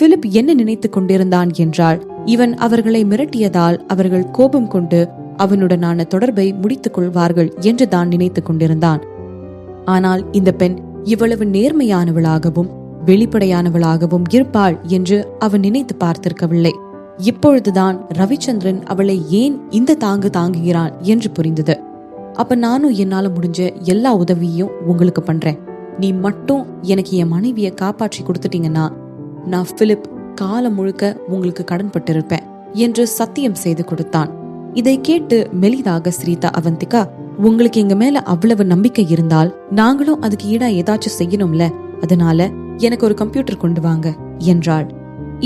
Philip என்ன நினைத்துக் கொண்டிருந்தான் என்றால், இவன் அவர்களை மிரட்டியதால் அவர்கள் கோபம் கொண்டு அவனுடனான தொடர்பை முடித்துக் கொள்வார்கள் என்று தான் நினைத்துக் கொண்டிருந்தான். ஆனால் இந்த பெண் இவ்வளவு நேர்மையானவளாகவும் வெளிப்படையானவளாகவும் இருப்பாள் என்று அவன் நினைத்து பார்த்திருக்கவில்லை. இப்பொழுதுதான் ரவிச்சந்திரன் அவளை ஏன் இந்த தாங்கு தாங்குகிறான் என்று புரிந்தது. அப்ப நானும் என்னால முடிஞ்ச எல்லா உதவியும் உங்களுக்கு பண்றேன். நீ மட்டும் எனக்கு என் மனைவிய காப்பாற்றி கொடுத்துட்டீங்கன்னா நான் பிலிப் காலம் முழுக்க உங்களுக்கு கடன் பட்டிருப்பேன் என்று சத்தியம் செய்து கொடுத்தான். இதை கேட்டு மெலிதாக சிரித்த அவந்திகா, உங்களுக்கு எங்க மேல அவ்வளவு நம்பிக்கை இருந்தால் நாங்களும் அதுக்கு ஈடா ஏதாச்சும் செய்யணும்ல, அதனால எனக்கு ஒரு கம்ப்யூட்டர் கொண்டு வாங்க என்றாள்.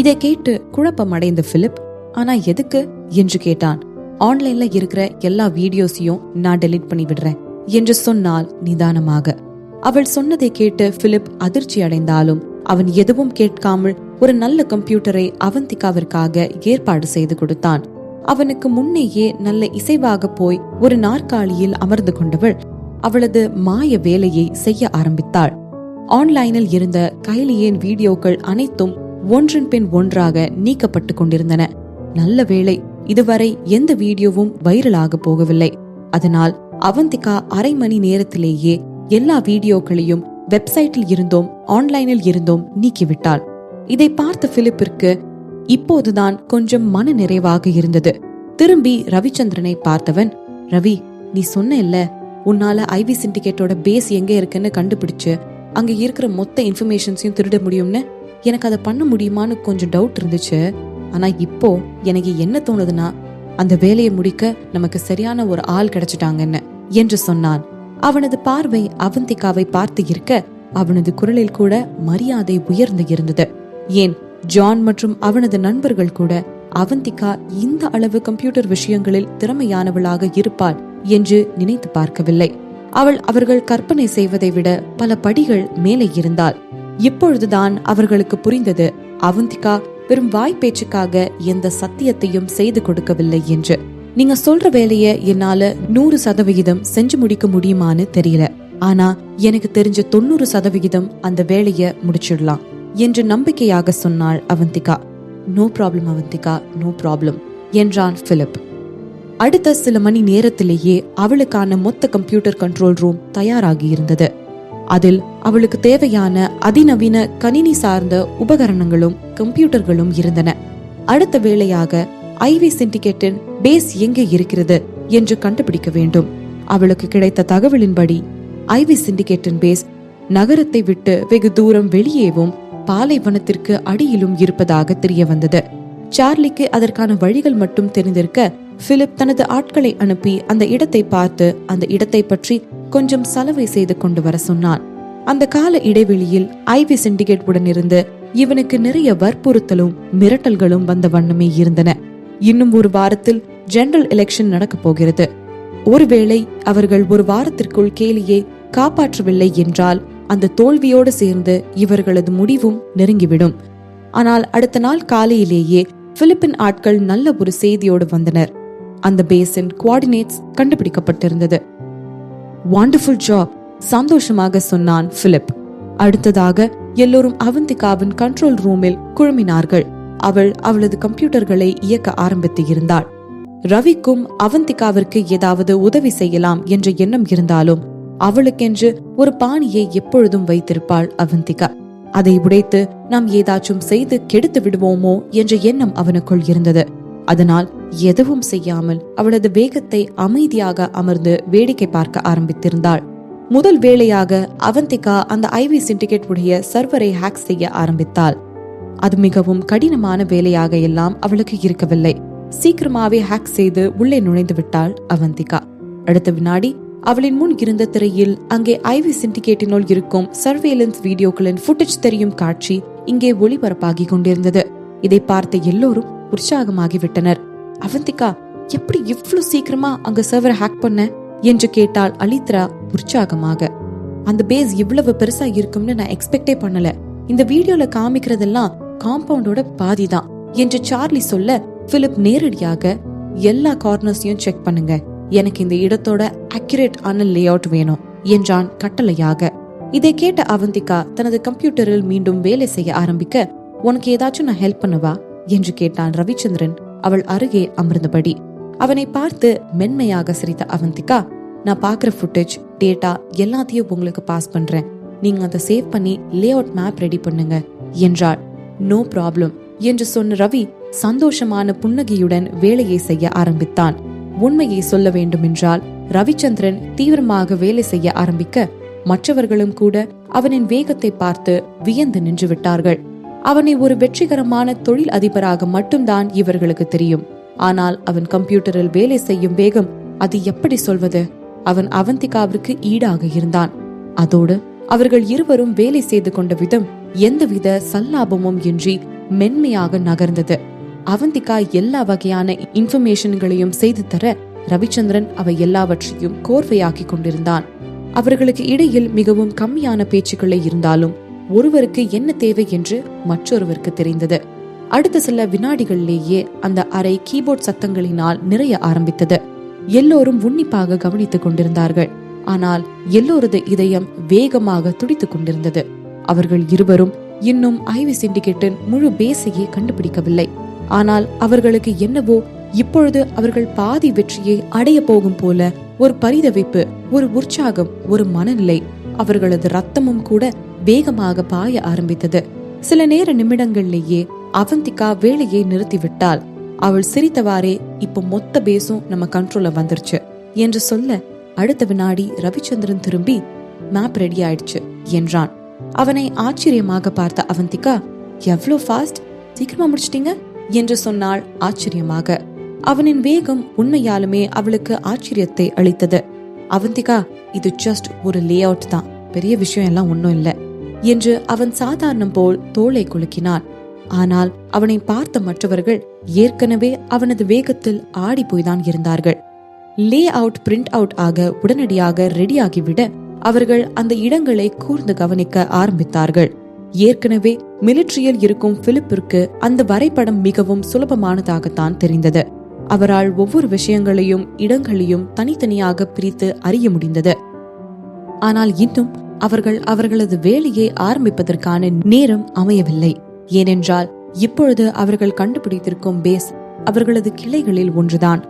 இதை கேட்டு குழப்பம் அடைந்த பிலிப், ஆனா எதுக்கு என்று கேட்டான். ஆன்லைன்ல இருக்கிற எல்லா வீடியோஸையும் நான் டெலீட் பண்ணி விடுறேன் என்று சொன்னாள் நிதானமாக. அவள் சொன்னதை கேட்டு பிலிப் அதிர்ச்சி அடைந்தாலும் அவன் எதுவும் கேட்காமல் ஒரு நல்ல கம்ப்யூட்டரை அவந்திகாவிற்காக ஏற்பாடு செய்து கொடுத்தான். அவனுக்கு முன்னேயே நல்ல இசைவாக போய் ஒரு நாற்காலியில் அமர்ந்து கொண்டவள் அவளது மாய வேலையை செய்ய ஆரம்பித்தாள். ஆன்லைனில் இருந்த கைலியின் வீடியோக்கள் அனைத்தும் ஒன்றின் பின் ஒன்றாக நீக்கப்பட்டு கொண்டிருந்தன. நல்ல வேளை இதுவரை எந்த வீடியோவும் வைரலாக போகவில்லை. அதனால் அவந்திகா அரை மணி நேரத்திலேயே எல்லா வீடியோக்களையும் வெப்சைட்டில் இருந்தோம் ஆன்லைனில் இருந்தோம் நீக்கிவிட்டாள். இதை பார்த்த பிலிப்பிற்கு இப்போதுதான் கொஞ்சம் மன நிறைவாக இருந்தது. திரும்பி ரவிச்சந்திரனை பார்த்தவன், ரவி, நீ சொன்ன இல்ல உன்னால ஐவி சிண்டிகேட்டோட பேஸ் எங்க இருக்குன்னு கண்டுபிடிச்சு அங்க இருக்கிற மொத்த இன்ஃபர்மேஷன்ஸையும் திருட முடியும்னு. எனக்கு அதை பண்ண முடியுமான்னு கொஞ்சம் டவுட் இருந்துச்சு. ஆனா இப்போ எனக்கு என்ன தோணுதுன்னா, அந்த வேலையை முடிக்க நமக்கு சரியான ஒரு ஆள் கிடைச்சிட்டாங்கன்னு என்று சொன்னான். அவனது பார்வை அவந்திகாவை பார்த்து இருக்க அவனது குரலில் கூட மரியாதை உயர்ந்து இருந்தது. ஏன், ஜான் மற்றும் அவனது நண்பர்கள் கூட அவந்திகா இந்த அளவு கம்ப்யூட்டர் விஷயங்களில் திறமையானவளாக இருப்பாள் என்று நினைத்து பார்க்கவில்லை. அவள் அவர்கள் கற்பனை செய்வதை விட பல படிகள் மேலே இருந்தாள். இப்பொழுதுதான் அவர்களுக்கு புரிந்தது, அவந்திகா வெறும் வாய்ப்பேச்சுக்காக எந்த சத்தியத்தையும் செய்து கொடுக்கவில்லை என்று. நீங்க சொல்ற வேலைய என்னால 100% செஞ்சு முடிக்க முடியுமான்னு தெரியல, ஆனா எனக்கு தெரிஞ்ச 90% அந்த வேலைய முடிச்சிடலாம் என்று நம்பிக்கையாக சொன்னாள் Avantika. No problem Avantika, no problem என்றான் பிலிப். அடுத்த சில மணி நேரத்திலேயே அவளுக்கான மொத்த கம்ப்யூட்டர் கண்ட்ரோல் ரூம் தயாராகி இருந்தது. அதில் அவளுக்கு தேவையான அதிநவீன கணினி சார்ந்த உபகரணங்களும் கம்ப்யூட்டர்களும் இருந்தன. அடுத்த வேளையாக ஐவி சிண்டிகேட்டின் பேஸ் எங்கே இருக்கிறது என்று கண்டுபிடிக்க வேண்டும். அவளுக்கு கிடைத்த தகவலின்படி ஐவி சிண்டிகேட்டின் பேஸ் நகரத்தை விட்டு வெகு தூரம் வெளியேவும் பாலைவனத்திற்கு அடியிலும் இருப்பதாக தெரிய வந்தது. சார்லிக்கு அதற்கான வழிகள் மட்டும் தெரிந்திருக்க பிலிப் தனது ஆட்களை அனுப்பி அந்த இடத்தை பார்த்து அந்த இடத்தை பற்றி கொஞ்சம் சலவை செய்து கொண்டு வர சொன்னான். அந்த கால இடைவெளியில் ஐவி சிண்டிகேட் உடன் இருந்து இவனுக்கு நிறைய வற்புறுத்தலும் மிரட்டல்களும் வந்த வண்ணமே இருந்தன. இன்னும் ஒரு வாரத்தில் ஜெனரல் எலெக்ஷன் நடக்க போகிறது. ஒருவேளை அவர்கள் ஒரு வாரத்திற்குள் கேலியை காப்பாற்றவில்லை என்றால் அந்த தோல்வியோடு சேர்ந்து இவர்களது முடிவும் நெருங்கிவிடும். ஆனால் அடுத்த நாள் காலையிலேயே பிலிப்பின் ஆட்கள் நல்ல ஒரு செய்தியோடு வந்தனர். அந்த பேஸின் கோஆர்டினேட்ஸ் கண்டுபிடிக்கப்பட்டிருந்தது. வண்டர்ஃபுல் ஜாப், சந்தோஷமாக சொன்னான் பிலிப். அடுத்ததாக எல்லோரும் அவந்திகாவின் கண்ட்ரோல் ரூமில் குழுமினார்கள். அவள் அவளது கம்ப்யூட்டர்களை இயக்க ஆரம்பித்து இருந்தாள். ரவிக்கும் அவந்திகாவிற்கு ஏதாவது உதவி செய்யலாம் என்ற எண்ணம் இருந்தாலும் அவளுக்கென்று ஒரு பாணியை எப்பொழுதும் வைத்திருப்பாள் அவந்திகா. அதை உடைத்து நாம் ஏதாச்சும் செய்து கெடுத்து விடுவோமோ என்ற எண்ணம் அவனுக்குள் இருந்தது. அதனால் எதுவும் செய்யாமல் அவளது வேகத்தை அமைதியாக அமர்ந்து வேடிக்கை பார்க்க ஆரம்பித்திருந்தாள். முதல் வேளையாக அவந்திகா அந்த ஐவி சிண்டிகேட் உடைய சர்வரை ஹேக் செய்ய ஆரம்பித்தாள். அது மிகவும் கடினமான வேலையாக எல்லாம் அவளுக்கு இருக்கவில்லை. சீக்கிரமாவே ஹேக் செய்து உள்ளே நுழைந்து விட்டாள் அவந்திகா. அடுத்த வினாடி அவளின் முன் இருந்த திரையில் அங்கே ஐவி சிண்டிகேட்டினுள் இருக்கும் சர்வேலன்ஸ் வீடியோக்களின் ஃபுட்டேஜ் தெரியும் காட்சி இங்கே ஒளிபரப்பாகி கொண்டிருந்தது. இதை பார்த்த எல்லோரும் உற்சாகமாகிவிட்டனர். அவந்திகா, எப்படி இவ்வளவு சீக்கிரமா அங்க சர்வர் ஹேக் பண்ண என்று கேட்டாள் அலித்ரா உற்சாகமாக. அந்த பேஸ் இவ்வளவு பெருசா இருக்கும்னு நான் எக்ஸ்பெக்டே பண்ணல. இந்த வீடியோல காமிக்கிறதெல்லாம் காம்பவுண்டோட பாதிதான் என்று சார்லி சொல்ல, பிலிப் நேரடியாக எல்லா கார்னர்ஸையும் செக் பண்ணுங்க, எனக்கு இந்த இடத்தோட அக்யூரேட் ஆன லே அவுட் வேணும் என்றான் கட்டளையாக. இதை கேட்ட அவந்திகா தனது கம்ப்யூட்டரில் மீண்டும் வேலை செய்ய ஆரம்பிக்க உனக்கு ஏதாச்சும் நான் ஹெல்ப் பண்ணவா என்று கேட்டான் ரவிச்சந்திரன் அவள் அருகே அமர்ந்தபடி. அவனை பார்த்து மென்மையாக சிரித்த அவந்திகா, நான் பாக்குற ஃபுட்டேஜ், டேட்டா எல்லாத்தையும் உங்களுக்கு பாஸ் பண்றேன். நீங்க அதை சேவ் பண்ணி லே அவுட் மேப் ரெடி பண்ணுங்க என்றாள். நோ ப்ராப்ளம் என்று சொன்ன ரவி சந்தோஷமான புன்னகையுடன் வேலையை செய்ய ஆரம்பித்தான். உண்மையை சொல்ல வேண்டும் என்றால் ரவிச்சந்திரன் தீவிரமாக வேலை செய்ய ஆரம்பிக்க மற்றவர்களும் கூட அவனின் வேகத்தை பார்த்து வியந்து நின்று விட்டார்கள். அவனை ஒரு வெற்றிகரமான தொழில் அதிபராக மட்டும்தான் இவர்களுக்கு தெரியும். ஆனால் அவன் கம்ப்யூட்டரில் வேலை செய்யும் வேகம், அது எப்படி சொல்வது? அவன் அவந்திகாவிற்கு ஈடாக இருந்தான். அதோடு அவர்கள் இருவரும் வேலை செய்து கொண்ட விதம் எந்தவித சல்லாபமும் இன்றி மென்மையாக நகர்ந்தது. அவந்திகா எல்லா வகையான இன்ஃபர்மேஷன்களையும் செய்து தர ரவிச்சந்திரன் அவை எல்லாவற்றையும் கோர்வையாக்கி கொண்டிருந்தான். அவர்களுக்கு இடையில் மிகவும் கம்மியான பேச்சுக்களே இருந்தாலும் ஒருவருக்கு என்ன தேவை என்று மற்றொருவருக்கு தெரிந்தது. அடுத்த சில வினாடிகளிலேயே அந்த அறை கீபோர்ட் சத்தங்களினால் நிறைய ஆரம்பித்தது. எல்லோரும் உன்னிப்பாக கவனித்துக் கொண்டிருந்தார்கள். ஆனால் எல்லோரது இதயம் வேகமாக துடித்துக் கொண்டிருந்தது. அவர்கள் இருவரும் இன்னும் ஐவி சிண்டிகேட்டின் முழு பேஸையே கண்டுபிடிக்கவில்லை. ஆனால் அவர்களுக்கு என்னவோ இப்பொழுது அவர்கள் பாதி வெற்றியை அடைய போகும் போல ஒரு பரிதவிப்பு, ஒரு உற்சாகம், ஒரு மனநிலை. அவர்களது ரத்தமும் கூட வேகமாக பாய ஆரம்பித்தது. சில நேர நிமிடங்களிலேயே அவந்திகா வேலையை நிறுத்திவிட்டாள். அவள் சிரித்தவாறே, இப்ப மொத்த பேஸும் நம்ம கண்ட்ரோல்ல வந்துருச்சு என்று சொல்ல, அடுத்த வினாடி ரவிச்சந்திரன் திரும்பி மேப் ரெடி ஆயிடுச்சு என்றான். அவனை ஆச்சரியமாக பார்த்த அவந்திகா, எவ்வளவு ஃபாஸ்ட், சீக்கிரமா முடிச்சிட்டீங்க என்று சொன்னாள் ஆச்சரியமாக. அவனின் வேகம் உண்மையாலுமே அவளுக்கு ஆச்சரியத்தை அளித்தது. அவந்திகா, இது ஜஸ்ட் ஒரு லே அவுட் தான், பெரிய விஷயம் எல்லாம் ஒன்னும் இல்ல என்று அவன் சாதாரணம் போல் தோளை குலுக்கினான். ஆனால் அவனை பார்த்த மற்றவர்கள் ஏற்கனவே அவனது வேகத்தில் ஆடி போய்தான் இருந்தார்கள். லே அவுட் பிரிண்ட் அவுட் ஆக உடனடியாக ரெடியாகிவிட அவர்கள் அந்த இடங்களை கூர்ந்து கவனிக்க ஆரம்பித்தார்கள். ஏற்கனவே மிலிட்டரியில் இருக்கும் பிலிப்பிற்கு அந்த வரைபடம் மிகவும் சுலபமானதாகத்தான் தெரிந்தது. அவரால் ஒவ்வொரு விஷயங்களையும் இடங்களையும் தனித்தனியாக பிரித்து அறிய முடிந்தது. ஆனால் இன்னும் அவர்கள் அவர்களது வேலையை ஆரம்பிப்பதற்கான நேரம் அமையவில்லை. ஏனென்றால் இப்பொழுது அவர்கள் கண்டுபிடித்திருக்கும் பேஸ் அவர்களது கிளைகளில் ஒன்றுதான்,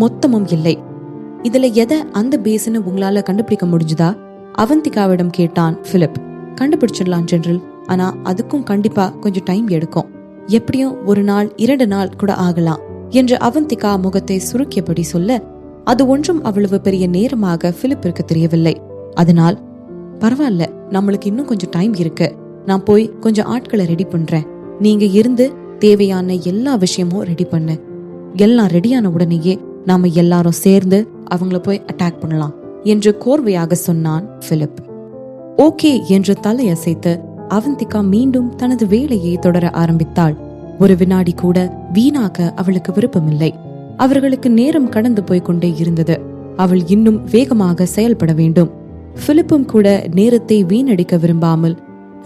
மொத்தமும் இல்லை. இதுல எதை அந்த பேஸ்னு உங்களால கண்டுபிடிக்க முடிஞ்சுதா? அவந்திகாவிடம் கேட்டான் பிலிப். கண்டுபிடிச்சிடலாம் ஜெனரல், ஆனா அதுக்கும் கண்டிப்பா கொஞ்சம் டைம் எடுக்கும். எப்படியும் 1 நாள் 2 நாள் கூட ஆகலாம் என்று அவந்திகா முகத்தை சுருக்கியபடி சொல்ல, அது ஒன்றும் அவ்வளவு பெரிய நேரமாக பிலிப்பிற்கு தெரியவில்லை. அதனால், பரவாயில்ல, நம்மளுக்கு இன்னும் கொஞ்சம் டைம் இருக்கு, நான் போய் கொஞ்சம் ஆட்களை ரெடி பண்றேன், நீங்க இருந்து தேவையான எல்லா விஷயமும் ரெடி பண்ணு. எல்லாம் ரெடியான உடனேயே நாம எல்லாரும் சேர்ந்து அவங்கள போய் அட்டாக் பண்ணலாம் என்று கோர்வையாக சொன்னான் பிலிப். ஓகே என்று தலையசைத்து அவந்திகா மீண்டும் தனது வேலையை தொடர ஆரம்பித்தாள். ஒரு வினாடி கூட வீணாக அவளுக்கு விருப்பமில்லை. அவர்களுக்கு நேரம் கடந்து போய்கொண்டே இருந்தது. அவள் இன்னும் வேகமாக செயல்பட வேண்டும். பிலிப்பும் கூட நேரத்தை வீணடிக்க விரும்பாமல்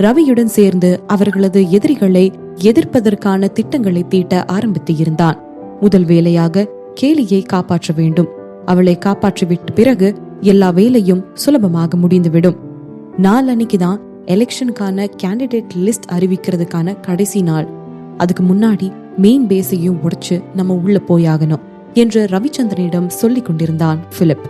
ரவியுடன் சேர்ந்து அவர்களது எதிரிகளை எதிர்ப்பதற்கான திட்டங்களை தீட்ட ஆரம்பித்து இருந்தான். முதல் வேலையாக கேலியை காப்பாற்ற வேண்டும். அவளை காப்பாற்றிவிட்ட பிறகு எல்லா வேலையும் சுலபமாக முடிந்துவிடும். நாளன்னைக்குதான் எலெக்ஷனுக்கான கேண்டிடேட் லிஸ்ட் அறிவிக்கிறதுக்கான கடைசி நாள். அதுக்கு முன்னாடி மெயின் பேஸையும் உடைச்சு நம்ம உள்ள போயாகணும் என்று ரவிச்சந்திரனிடம் சொல்லிக் கொண்டிருந்தான் பிலிப்.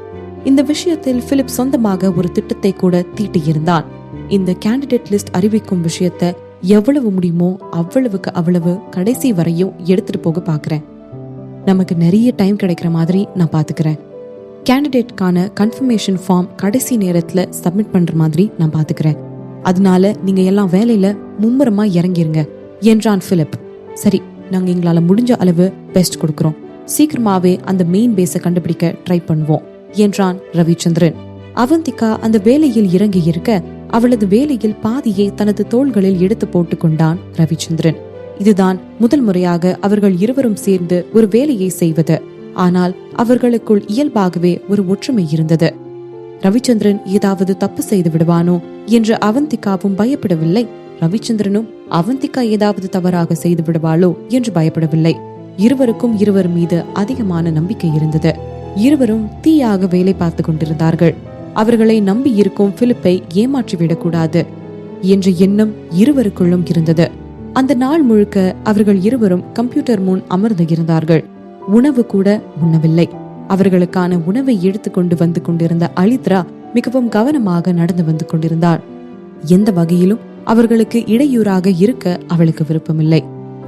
இந்த விஷயத்தில் பிலிப் சொந்தமாக ஒரு திட்டத்தை கூட தீட்டியிருந்தான். இந்த கேண்டிடேட் லிஸ்ட் அறிவிக்கும் விஷயத்த எவ்வளவு முடியுமோ அவ்வளவு கடைசி வரையும் எடுத்துட்டு போக பாக்குறேன். நமக்கு நிறைய டைம் கிடைக்கிற மாதிரி நான் பாத்துக்கிறேன். கேண்டிடேட்கான கன்ஃபர்மேஷன் ஃபார்ம் கடைசி நேரத்துல சப்மிட் பண்ற மாதிரி நான் பாத்துக்கிறேன். அதனால நீங்க எல்லாம் வேலையில மும்முரமா இறங்கிருங்க என்றான் பிலிப். சரி, நாங்க எங்களால முடிஞ்ச அளவு பெஸ்ட் கொடுக்கிறோம். சீக்கிரமாவே அந்த மெயின் பேஸை கண்டுபிடிக்க ட்ரை பண்ணுவோம் என்றான் ரவிச்சந்திரன். அவந்திகா அந்த வேலையில் இறங்கி இருக்க அவளது வேலையில் பாதியை தனது தோள்களில் எடுத்து போட்டுக் கொண்டான் ரவிச்சந்திரன். இதுதான் முதல் முறையாக அவர்கள் இருவரும் சேர்ந்து ஒரு வேலையை செய்வது. ஆனால் அவர்களுக்குள் இயல்பாகவே ஒரு ஒற்றுமை இருந்தது. ரவிச்சந்திரன் ஏதாவது தப்பு செய்து விடுவானோ என்று அவந்திகாவும் பயப்படவில்லை. ரவிச்சந்திரனும் அவந்திகா ஏதாவது தவறாக செய்து விடுவாளோ என்று பயப்படவில்லை. இருவருக்கும் இருவர் மீது அதிகமான நம்பிக்கை இருந்தது. இருவரும் தீயாக வேலை பார்த்து கொண்டிருந்தார்கள். அவர்களை நம்பி இருக்கும் பிலிப்பை ஏமாற்றிவிடக் கூடாது என்ற எண்ணம் இருவருக்குள்ளும் இருந்தது. அந்த நாள் முழுக்க அவர்கள் இருவரும் கம்ப்யூட்டர் முன் அமர்ந்து இருந்தார்கள். உணவு கூட உண்ணவில்லை. அவர்களுக்கான உணவை எடுத்துக்கொண்டு வந்து கொண்டிருந்த அலித்ரா மிகவும் கவனமாக நடந்து வந்து கொண்டிருந்தாள். எந்த வகையிலும் அவர்களுக்கு இடையூறாக இருக்க அவளுக்கு விருப்பமில்லை.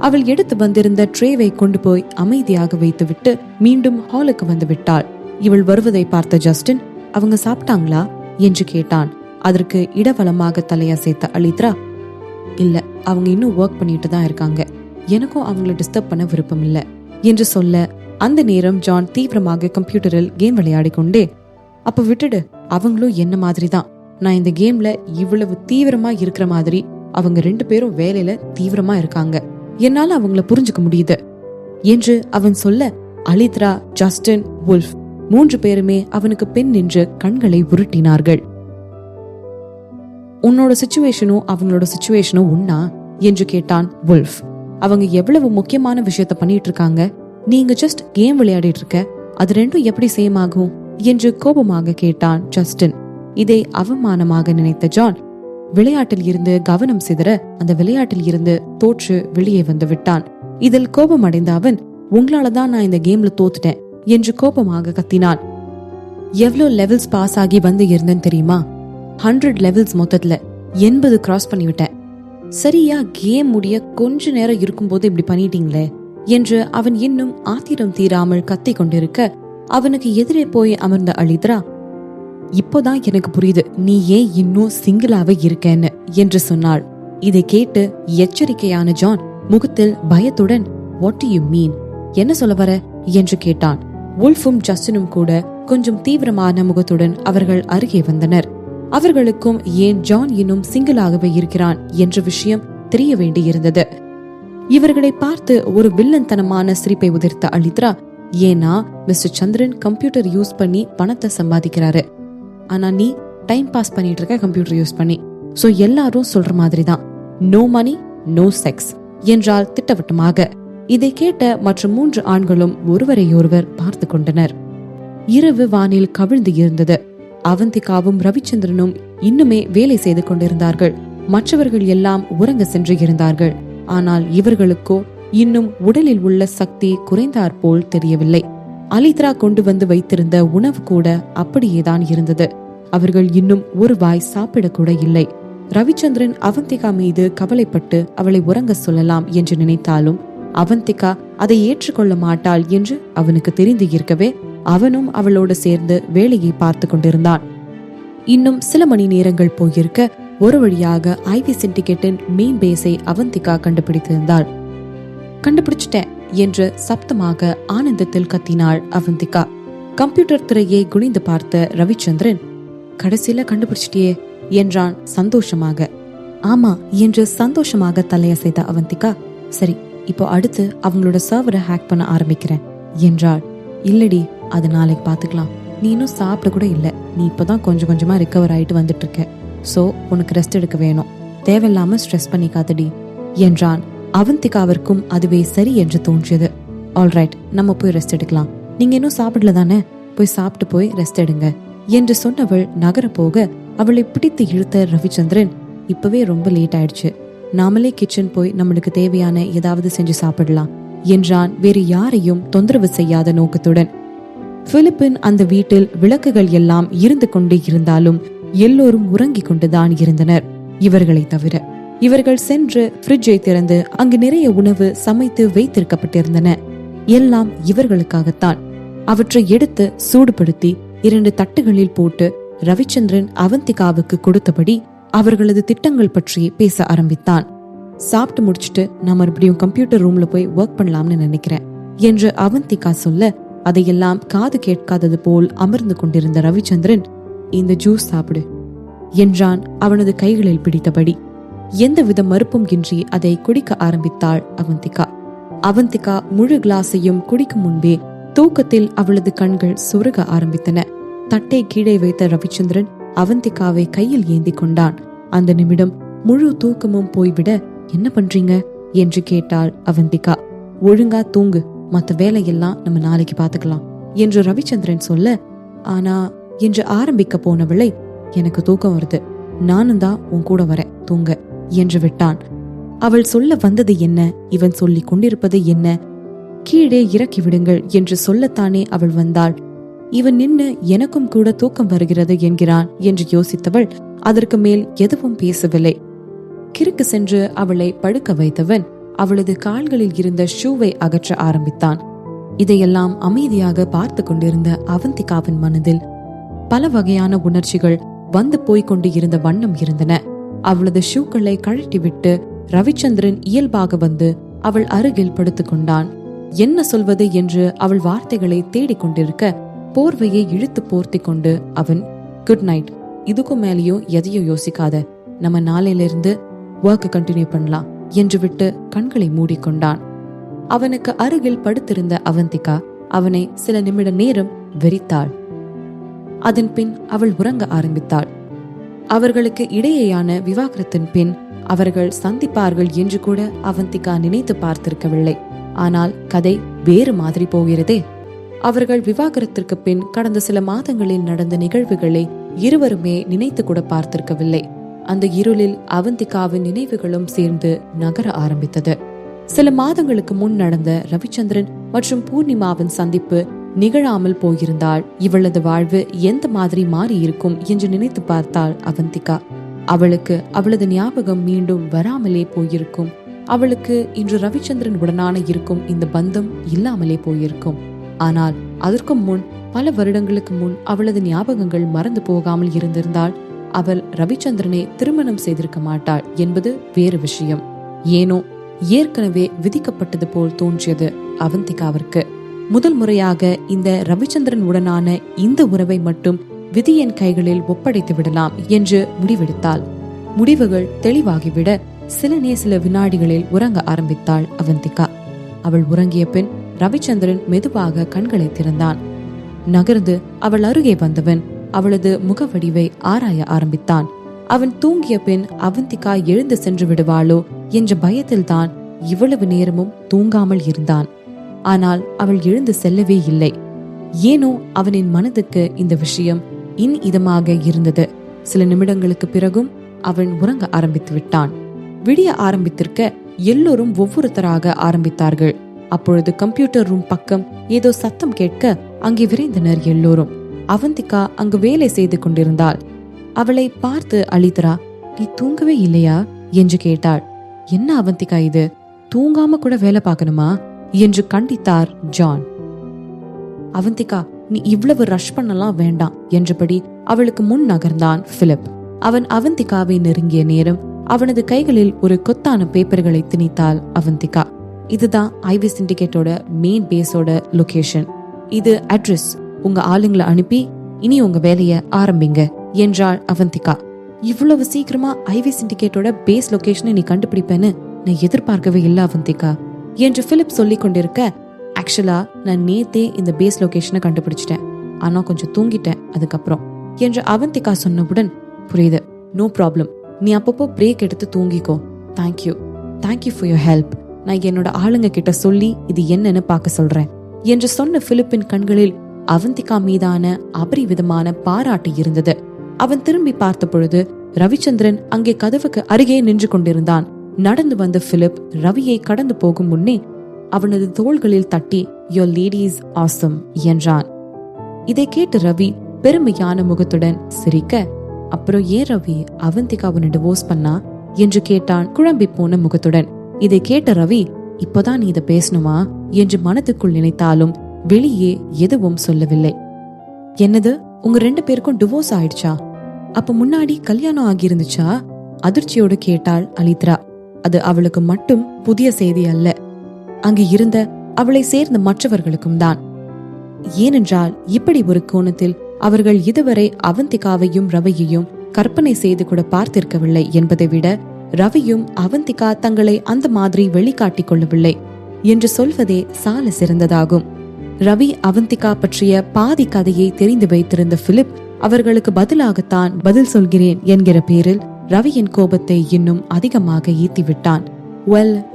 அவள் எடுத்து வந்திருந்த ட்ரேவை கொண்டு போய் அமைதியாக வைத்துவிட்டு மீண்டும் ஹாலுக்கு வந்து விட்டாள். இவள் வருவதை பார்த்த ஜஸ்டின், அவங்க சாப்பிட்டாங்களா என்று கேட்டான். அதற்கு இடவலமாக தலையசைத்த அலித்ரா, இல்ல, அவங்க இன்னும் ஒர்க் பண்ணிட்டு தான் இருக்காங்க, எனக்கும் அவங்களை டிஸ்டர்ப் பண்ண விருப்பம் இல்ல என்று சொல்ல, அந்த நேரம் ஜான் தீவிரமாக கம்ப்யூட்டரில் கேம் விளையாடி கொண்டே, அப்ப விட்டுடு, அவங்களும் என்ன மாதிரி தான், நான் இந்த கேம்ல இவ்வளவு தீவிரமா இருக்கிற மாதிரி அவங்க 2 பேரும் வேலையில தீவிரமா இருக்காங்க, என்னால அவங்கள புரிஞ்சுக்க முடியுது என்று அவன் சொல்ல, அலித்ரா, ஜஸ்டின், வுல்ஃப் 3 பேருமே அவனுக்கு பின் நின்று கண்களை உருட்டினார்கள். உன்னோட சிச்சுவேஷனும் அவங்களோட சிச்சுவேஷனும் ஒன்னா என்று கேட்டான் வுல்ஃப். அவங்க எவ்வளவு முக்கியமான விஷயத்த பண்ணிட்டு இருக்காங்க, நீங்க ஜஸ்ட் கேம் விளையாடிட்டு இருக்க, அது 2ம் எப்படி சேம் ஆகும் என்று கோபமாக கேட்டான் ஜஸ்டின். இதை அவமானமாக நினைத்த ஜான் விளையாட்டில் இருந்து கவனம் சிதற அந்த விளையாட்டில் இருந்து தோற்று வெளியே வந்து விட்டான். இதில் கோபம் அடைந்த அவன், உங்களாலதான் நான் இந்த கேம்ல தோத்துட்டேன் என்று கோபமாக கத்தினான். எவ்வளவு லெவல்ஸ் பாஸ் ஆகி வந்து இருந்தேன்னு தெரியுமா? 100 லெவல்ஸ், மொத்தத்துல 80 கிராஸ் பண்ணிவிட்டேன். சரியா கேம் முடிய கொஞ்ச நேரம் இருக்கும்போது இப்படி பண்ணிட்டீங்களே என்று அவன் இன்னும் ஆத்திரம் தீராமல் கத்தி கொண்டிருக்க, அவனுக்கு எதிரே போய் அமர்ந்த அலித்ரா, இப்போதான் எனக்கு புரியுது நீ ஏன் இன்னும் சிங்கிளாவே இருக்கேன்னு என்று சொன்னாள். இதை கேட்டு எச்சரிக்கையான ஜான் முகத்தில் பயத்துடன், வாட் டு யூ மீன், என்ன சொல்ல வர என்று கேட்டான். வுல்ஃபும் ஜஸ்டினும் கூட கொஞ்சம் தீவிரமான முகத்துடன் அவர்கள் அருகே வந்தனர். அவர்களுக்கும் ஏன் ஜான் இன்னும் சிங்கிளாகவே இருக்கிறான் என்ற விஷயம் தெரிய வேண்டியிருந்தது. இவர்களை பார்த்து ஒரு வில்லன்தனமான சிரிப்பை உதிர்த்த அலித்ரா, ஏன்னா மிஸ்டர் சந்திரன் கம்ப்யூட்டர் யூஸ் பண்ணி பணத்தை சம்பாதிக்கிறாரு, ஆனா நீ டைம் பாஸ் பண்ணிட்டு இருக்க கம்ப்யூட்டர் யூஸ் பண்ணி, சோ எல்லாரும் சொல்ற மாதிரிதான், நோ மணி நோ செக்ஸ் என்றால் திட்டவட்டமாக. இதை கேட்ட மற்ற 3 ஆண்களும் ஒருவரையொருவர் பார்த்து கொண்டனர். இரவு வானில் கவிழ்ந்து இருந்தது. அவந்திகாவும் ரவிச்சந்திரனும் இன்னுமே வேலை செய்து கொண்டிருந்தார்கள். மற்றவர்கள் எல்லாம் உறங்க சென்று இருந்தார்கள். ஆனால் இவர்களுக்கோ இன்னும் உடலில் உள்ள சக்தி குறைந்தாற் போல் தெரியவில்லை. அலித்ரா கொண்டு வந்து வைத்திருந்த உணவு கூட அப்படியேதான் இருந்தது. அவர்கள் இன்னும் ஒரு வாய் சாப்பிடக்கூட இல்லை. ரவிச்சந்திரன் அவந்திகா மீது கவலைப்பட்டு அவளை உறங்க சொல்லலாம் என்று நினைத்தாலும் அவந்திகா அதை ஏற்றுக்கொள்ள மாட்டாள் என்று அவனுக்கு தெரிந்து இருக்கவே அவனும் அவளோடு சேர்ந்து வேலையை பார்த்து கொண்டிருந்தான். இன்னும் சில மணி நேரங்கள் போயிருக்க ஒரு வழியாக ஐவி சிண்டிகேட்டின் மெயின் பேஸை அவந்திகா கண்டுபிடித்திருந்தாள். கண்டுபிடிச்சிட்டேன் என்று சப்தமாக ஆனந்தத்தில் கத்தினாள் அவந்திகா. கம்ப்யூட்டர் திரையை குனிந்து பார்த்த ரவிச்சந்திரன், கடைசியில கண்டுபிடிச்சிட்டியே என்றான் சந்தோஷமாக. ஆமா என்று சந்தோஷமாக தலையசைத்த அவந்திகா, சரி இப்போ அடுத்து அவங்களோட சர்வரை ஹேக் பண்ண ஆரம்பிக்கிறேன் என்றாள். இல்லடி, அது நாளைக்கு பாத்துக்கலாம், நீ இன்னும் சாப்பிட கூட இல்ல, நீ இப்பதான் கொஞ்சம் கொஞ்சமா ரிகவர் ஆயிட்டு வந்துட்டு இருக்க, சோ உனக்கு ரெஸ்ட் எடுக்க வேணும், தேவையில்லாம ஸ்ட்ரெஸ் பண்ணிக்காதடி என்றான். அவந்திகாவிற்கும் அதுவே சரி என்று தோன்றியது. ஆல்ரைட், நம்ம போய் ரெஸ்ட் எடுக்கலாம், நீங்க இன்னும் சாப்பிடல தானே, போய் சாப்பிட்டு போய் ரெஸ்ட் எடுங்க என்று சொன்னவள் நகர போக அவளை பிடித்து இழுத்த ரவிச்சந்திரன், இப்பவே ரொம்ப லேட் ஆயிடுச்சு, நாமளே கிச்சன் போய் நம்மளுக்கு தேவையான ஏதாவது செஞ்சு சாப்பிடலாம் என்றான், வேறு யாரையும் தொந்தரவு செய்யாத நோக்கத்துடன். பிலிப்பின் அந்த வீட்டில் விளக்குகள் எல்லாம் இருந்து கொண்டே இருந்தாலும் எல்லோரும் உறங்கிக் கொண்டுதான் இருந்தனர், இவர்களை தவிர. இவர்கள் சென்று ஃப்ரிட்ஜை திறந்து அங்கு நிறைய உணவு சமைத்து வைத்திருக்கப்பட்டிருந்தன. எல்லாம் இவர்களுக்காகத்தான். அவற்றை எடுத்து சூடுபடுத்தி 2 தட்டுகளில் போட்டு ரவிச்சந்திரன் அவந்திகாவுக்கு கொடுத்தபடி அவர்களது திட்டங்கள் பற்றி பேச ஆரம்பித்தான். சாப்பிட்டு முடிச்சுட்டு நான் மறுபடியும் கம்ப்யூட்டர் ரூம்ல போய் ஒர்க் பண்ணலாம்னு நினைக்கிறேன் என்று அவந்திகா சொல்ல, அதையெல்லாம் காது கேட்காதது போல் அமர்ந்து கொண்டிருந்த ரவிச்சந்திரன், இந்த ஜூஸ் சாப்பிடு என்றான் அவனது கைகளில் பிடித்தபடி. எந்தவித மறுப்பும் இன்றி அதை குடிக்க ஆரம்பித்தாள் அவந்திகா. அவந்திகா முழு கிளாஸையும் குடிக்கும் முன்பே தூக்கத்தில் அவளது கண்கள் சொருக ஆரம்பித்தன. தட்டை கீழே வைத்த ரவிச்சந்திரன் அவந்திகாவை கையில் ஏந்தி கொண்டான். அந்த நிமிடம் முழு தூக்கமும் போய்விட, என்ன பண்றீங்க என்று கேட்டாள் அவந்திகா. ஒழுங்கா தூங்கு, மத்த வேலையெல்லாம் நம்ம நாளைக்கு பாத்துக்கலாம் என்று ரவிச்சந்திரன் சொல்ல, ஆனா என்று ஆரம்பிக்க போனவளை, எனக்கு தூக்கம் வருது, நானும் தான் உன் கூட வரேன் தூங்க என்று விட்டான். அவள் சொல்ல வந்தது என்ன, இவன் சொல்லிக் கொண்டிருப்பது என்ன? கீழே இறக்கி விடுங்கள் என்று சொல்லத்தானே அவள் வந்தாள். இவன் நின்னு எனக்கும் கூட தூக்கம் வருகிறது என்கிறான் என்று யோசித்தவள் அதற்கு மேல் எதுவும் பேசவில்லை. கிறுக்கு சென்று அவளை படுக்க வைத்தவன் அவளது கால்களில் இருந்த ஷூவை அகற்ற ஆரம்பித்தான். இதையெல்லாம் அமைதியாக பார்த்து கொண்டிருந்த அவந்திகாவின் மனதில் பல வகையான உணர்ச்சிகள் வந்து போய்கொண்டு இருந்த வண்ணம் இருந்தன. அவளது ஷூக்களை கழட்டிவிட்டு ரவிச்சந்திரன் இயல்பாக வந்து அவள் அருகில் படுத்துக் கொண்டான். என்ன சொல்வது என்று அவள் வார்த்தைகளை தேடிக்கொண்டிருக்க போர்வையை இழுத்து போர்த்தி கொண்டு அவன், குட் நைட், இதுக்கும் மேலேயும் எதையும் யோசிக்காத, நம்ம நாளையிலிருந்து ஒர்க் கண்டினியூ பண்ணலாம் என்று விட்டு கண்களை மூடிக்கொண்டான். அவனுக்கு அருகில் படுத்திருந்த அவந்திகா அவனை சில நிமிட நேரம் வெறித்தாள். அதன் பின் அவள் உறங்க ஆரம்பித்தாள். அவர்களுக்கு இடையேயான விவாகரத்தின் பின் அவர்கள் சந்திப்பார்கள் என்று கூட அவந்திகா நினைத்து பார்த்திருக்கவில்லை. ஆனால் கதை வேறு மாதிரி போகிறதே. அவர்கள் விவாகரத்திற்கு பின் கடந்த சில மாதங்களில் நடந்த நிகழ்வுகளை இருவருமே நினைத்து கூட பார்த்திருக்கவில்லை. அந்த இருளில் அவந்திகாவின் நினைவுகளும் சேர்ந்து நகர ஆரம்பித்தது. சில மாதங்களுக்கு முன் நடந்த ரவிச்சந்திரன் மற்றும் பூர்ணிமாவின் சந்திப்பு நிகழாமல் போயிருந்தால் இவளது வாழ்வு எந்த மாதிரி மாறி இருக்கும் என்று நினைத்து பார்த்தாள் அவந்திகா. அவளுக்கு அவளது ஞாபகம் மீண்டும் வராமலே போயிருக்கும். அவளுக்கு இன்று ரவிச்சந்திரன் உடனான இருக்கும் இந்த பந்தம் இல்லாமலே போயிருக்கும். ஆனால் அதற்கு முன் பல வருடங்களுக்கு முன் அவளது ஞாபகங்கள் மறந்து போகாமல் இருந்திருந்தால் அவள் ரவிச்சந்திரனை திருமணம் செய்திருக்க மாட்டாள் என்பது வேறு விஷயம். ஏனோ ஏற்கனவே விதிக்கப்பட்டது போல் தோன்றியது அவந்திகாவிற்கு. முதல் முறையாக இந்த ரவிச்சந்திரன் உடனான இந்த உறவை மட்டும் விதியின் கைகளில் ஒப்படைத்து விடலாம் என்று முடிவெடுத்தாள். முடிவுகள் தெளிவாகிவிட சில வினாடிகளில் உறங்க ஆரம்பித்தாள் அவந்திகா. அவள் உறங்கிய பின் ரவிச்சந்திரன் மெதுவாக கண்களை திறந்தான். நகர்ந்து அவள் அருகே வந்தவன் அவளது முகவடிவை ஆராய ஆரம்பித்தான். அவன் தூங்கிய பின் அவந்திகா எழுந்து சென்று விடுவாளோ என்ற பயத்தில்தான் இவ்வளவு நேரமும் தூங்காமல் இருந்தான். ஆனால் அவள் எழுந்து செல்லவே இல்லை. ஏனோ அவனின் மனதுக்கு இந்த விஷயம் இதமாக இருந்தது. சில நிமிடங்களுக்கு பிறகும் அவன் உறங்க ஆரம்பித்து விட்டான். விடிய ஆரம்பித்திருக்க எல்லோரும் ஒவ்வொருத்தராக ஆரம்பித்தார்கள். அப்பொழுது கம்ப்யூட்டர் ரூம் பக்கம் ஏதோ சத்தம் கேட்க அங்கே விரைந்தனர் எல்லோரும். அவந்திகா அங்கு வேலை செய்து கொண்டிருந்தாள். அவளை பார்த்து அளித்ரா, நீ தூங்கவே இல்லையா என்று கேட்டாள். என்ன அவந்திகா இது, தூங்காம கூட வேலை பார்க்கணுமா என்று கண்டித்தார் ஜான். அவந்திகா, நீ இவ்வளவு ரஷ் பண்ணலாம் வேண்டாம் என்றபடி அவளுக்கு முன் நகர்ந்தான் பிலிப். அவன் அவந்திகாவை நெருங்கிய நேரம் அவனது கைகளில் ஒரு கொத்தான பேப்பர்களை திணித்தாள் அவந்திகா. இதுதான் ஐவி சிண்டிகேட்டோட மெயின் பேஸோட லொகேஷன். இது அட்ரஸ். உங்க ஆளுங்களை அனுப்பி இனி உங்க வேலைய ஆரம்பிங்க என்றாள் அவந்திகா. இவ்வளவு சீக்கிரமா ஐவி சிண்டிகேட்டோட பேஸ் லொகேஷனை நீ கண்டுபிடிப்பேன்னு நான் எதிர்பார்க்கவே இல்லை அவந்திகா என்று பிலிப் சொல்லிக் கொண்டிருக்க, ஆக்சுவலா நான் நேத்தே இந்த பேஸ் லொகேஷனை கண்டுபிடிச்சிட்டேன், ஆனா கொஞ்சம் தூங்கிட்டேன் அதுக்கப்புறம் என்று அவந்திகா சொன்னவுடன், புரியுது, நோ ப்ராப்ளம், நீ அப்பப்போ பிரேக் எடுத்து தூங்கிக்கோ, தேங்க்யூ ஃபார் யுவர் ஹெல்ப், நான் என்னோட ஆளுங்க கிட்ட சொல்லி இது என்னன்னு பார்க்க சொல்றேன் என்று சொன்ன பிலிப்பின் கண்களில் அவந்திகா மீதான அபரிவிதமான பாராட்டு இருந்தது. அவன் திரும்பி பார்த்த பொழுது ரவிச்சந்திரன் அங்கே கதவுக்கு அருகே நின்று கொண்டிருந்தான். நடந்து வந்த பிலிப் ரவியை கடந்து போகும் முன்னே அவனது தோள்களில் தட்டி, யோர் லேடிஸ் ஆசம் என்றான். இதை கேட்டு ரவி பெருமையான முகத்துடன் சிரிக்க, அப்புறம் ஏன் ரவி அவந்திகா உன்னை டிவோர்ஸ் பண்ணா என்று கேட்டான் குழம்பி போன முகத்துடன். இதை கேட்ட ரவி, இப்போதான் நீ இதை பேசணுமா என்று மனதுக்குள் நினைத்தாலும் வெளியே எதுவும் சொல்லவில்லை. என்னது, உங்க 2 பேருக்கும் டிவோர்ஸ் ஆயிடுச்சா? அப்ப முன்னாடி கல்யாணம் ஆகியிருந்துச்சா? அதிர்ச்சியோடு கேட்டாள் அலித்ரா. அது அவளுக்கு மட்டும் புதிய செய்தி அல்ல, அங்கு இருந்த அவளை சேர்ந்த மற்றவர்களுக்கும் தான். ஏனென்றால் இப்படி ஒரு கோணத்தில் அவர்கள் இதுவரை அவந்திகாவையும் ரவியையும் கற்பனை செய்து கூட பார்த்திருக்கவில்லை என்பதை விட, ரவியும் அவந்திகா தங்களை அந்த மாதிரி வெளிக்காட்டிக் கொள்ளவில்லை என்று சொல்வதே சால சிறந்ததாகும். ரவி அவந்திகா பற்றிய பாதி கதையை தெரிந்து வைத்திருந்த பிலிப் அவர்களுக்கு பதிலாகத்தான் பதில் சொல்கிறேன் என்கிற பேரில் ரவியின் கோபத்தை இன்னும் அதிகமாக ஈர்த்தி விட்டான்.